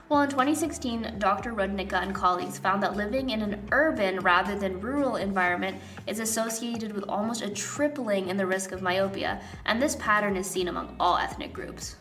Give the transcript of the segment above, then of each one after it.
Well, in 2016, Dr. Rudnicka and colleagues found that living in an urban rather than rural environment is associated with almost a tripling in the risk of myopia, and this pattern is seen among all ethnic groups.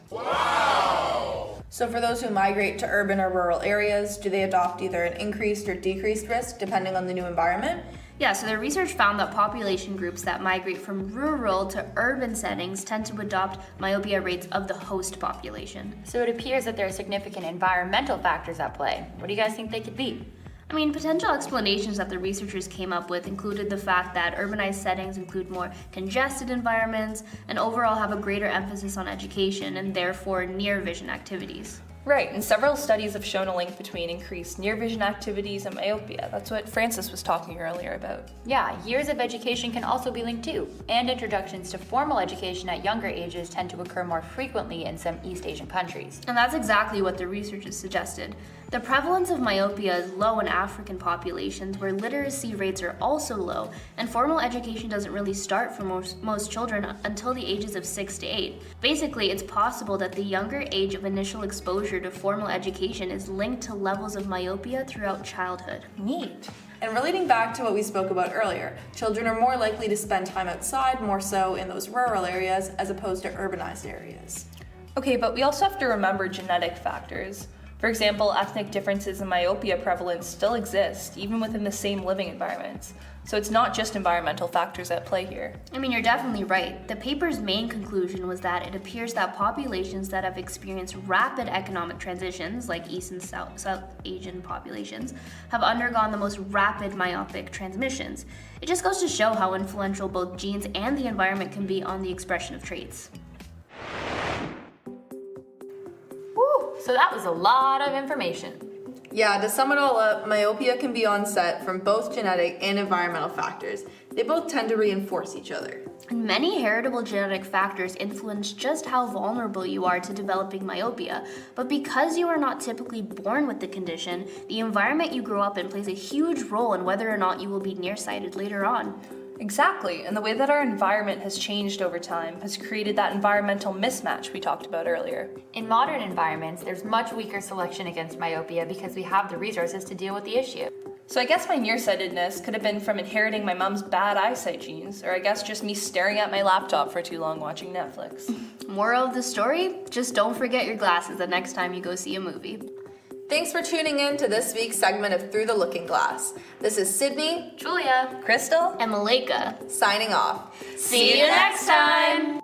So for those who migrate to urban or rural areas, do they adopt either an increased or decreased risk depending on the new environment? Yeah, so the research found that population groups that migrate from rural to urban settings tend to adopt myopia rates of the host population. So it appears that there are significant environmental factors at play. What do you guys think they could be? I mean, potential explanations that the researchers came up with included the fact that urbanized settings include more congested environments and overall have a greater emphasis on education and therefore near vision activities. Right, and several studies have shown a link between increased near vision activities and myopia. That's what Francis was talking earlier about. Yeah, years of education can also be linked too, and introductions to formal education at younger ages tend to occur more frequently in some East Asian countries. And that's exactly what the researchers suggested. The prevalence of myopia is low in African populations where literacy rates are also low, and formal education doesn't really start for most children until the ages of 6 to 8. Basically, it's possible that the younger age of initial exposure to formal education is linked to levels of myopia throughout childhood. Neat. And relating back to what we spoke about earlier, children are more likely to spend time outside, more so in those rural areas as opposed to urbanized areas. Okay, but we also have to remember genetic factors. For example, ethnic differences in myopia prevalence still exist, even within the same living environments. So it's not just environmental factors at play here. I mean, you're definitely right. The paper's main conclusion was that it appears that populations that have experienced rapid economic transitions, like East and South Asian populations, have undergone the most rapid myopic transmissions. It just goes to show how influential both genes and the environment can be on the expression of traits. So that was a lot of information. Yeah, to sum it all up, myopia can be onset from both genetic and environmental factors. They both tend to reinforce each other. And many heritable genetic factors influence just how vulnerable you are to developing myopia. But because you are not typically born with the condition, the environment you grow up in plays a huge role in whether or not you will be nearsighted later on. Exactly, and the way that our environment has changed over time has created that environmental mismatch we talked about earlier. In modern environments, there's much weaker selection against myopia because we have the resources to deal with the issue. So I guess my nearsightedness could have been from inheriting my mom's bad eyesight genes, or I guess just me staring at my laptop for too long watching Netflix. Moral of the story? Just don't forget your glasses the next time you go see a movie. Thanks for tuning in to this week's segment of Through the Looking Glass. This is Sydney, Julia, Crystal? and Malika, signing off. see you next time!